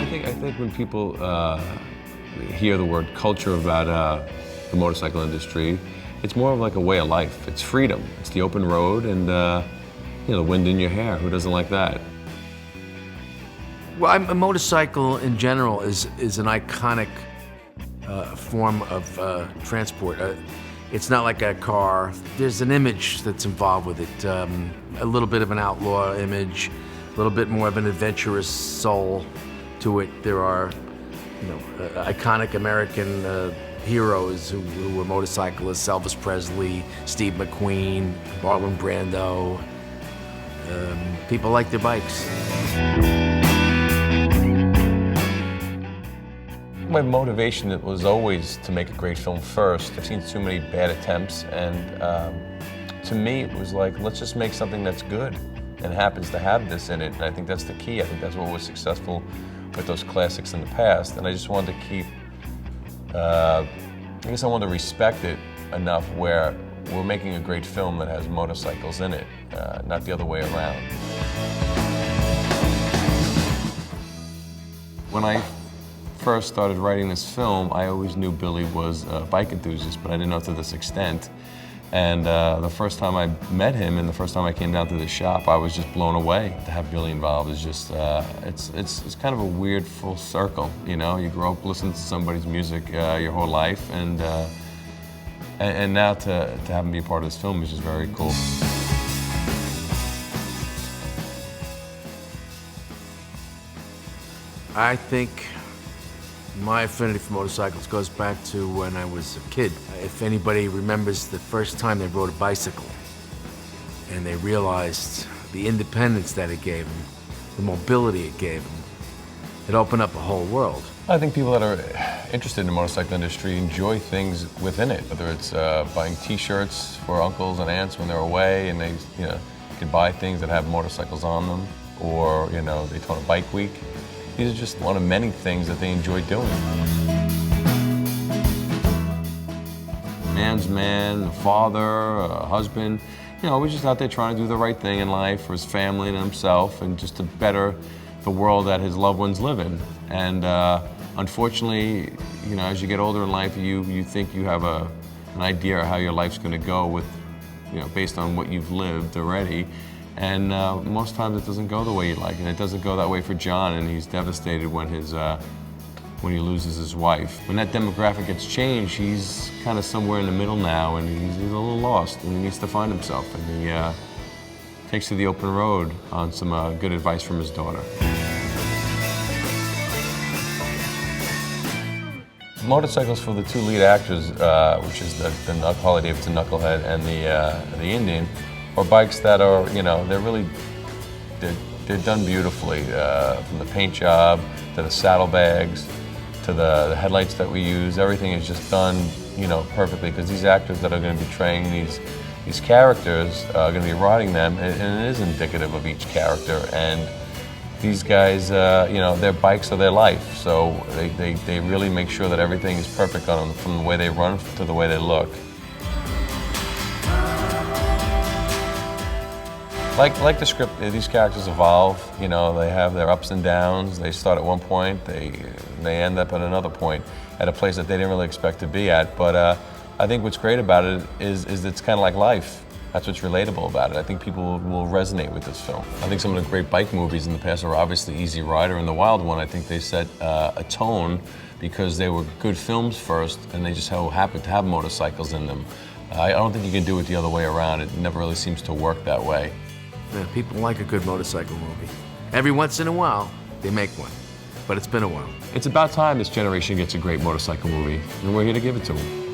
think when people hear the word culture about the motorcycle industry, it's more of like a way of life. It's freedom. It's the open road and the wind in your hair. Who doesn't like that? Well, a motorcycle in general is an iconic form of transport. It's not like a car. There's an image that's involved with it. A little bit of an outlaw image, a little bit more of an adventurous soul to it. There are, iconic American heroes who were motorcyclists: Elvis Presley, Steve McQueen, Marlon Brando. People like their bikes. My motivation was always to make a great film first. I've seen too many bad attempts, and to me it was like, let's just make something that's good and happens to have this in it. And I think that's the key. I think that's what was successful with those classics in the past. And I just wanted to keep, I guess I wanted to respect it enough where we're making a great film that has motorcycles in it, not the other way around. When I first started writing this film, I always knew Billy was a bike enthusiast, but I didn't know to this extent. And the first time I met him and the first time I came down to the shop, I was just blown away. To have Billy involved is just, it's kind of a weird full circle, you grow up listening to somebody's music your whole life, and now to have him be a part of this film is just very cool. I think my affinity for motorcycles goes back to when I was a kid. If anybody remembers the first time they rode a bicycle and they realized the independence that it gave them, the mobility it gave them, it opened up a whole world. I think people that are interested in the motorcycle industry enjoy things within it, whether it's buying T-shirts for uncles and aunts when they're away and they can buy things that have motorcycles on them, or Daytona Bike Week. These are just one of many things that they enjoy doing. Man's man, a father, a husband, we're just out there trying to do the right thing in life for his family and himself, and just to better the world that his loved ones live in. And unfortunately, as you get older in life, you think you have an idea of how your life's going to go with, based on what you've lived already. And most times it doesn't go the way you like, and it doesn't go that way for John, and he's devastated when he loses his wife. When that demographic gets changed, he's kind of somewhere in the middle now, and he's a little lost, and he needs to find himself, and he takes to the open road on some good advice from his daughter. Motorcycles for the two lead actors, which is the Harley Davidson Knucklehead and the Indian, or bikes that are, they're done beautifully, from the paint job to the saddlebags to the headlights that we use. Everything is just done, perfectly, because these actors that are going to be training these characters are going to be riding them, and it is indicative of each character. And these guys, their bikes are their life, so they really make sure that everything is perfect on them, from the way they run to the way they look. Like the script, these characters evolve. They have their ups and downs. They start at one point, they end up at another point, at a place that they didn't really expect to be at. But I think what's great about it is it's kind of like life. That's what's relatable about it. I think people will resonate with this film. I think some of the great bike movies in the past are obviously Easy Rider and The Wild One. I think they set a tone because they were good films first, and they just so happened to have motorcycles in them. I don't think you can do it the other way around. It never really seems to work that way. Yeah, people like a good motorcycle movie. Every once in a while, they make one, but it's been a while. It's about time this generation gets a great motorcycle movie, and we're here to give it to them.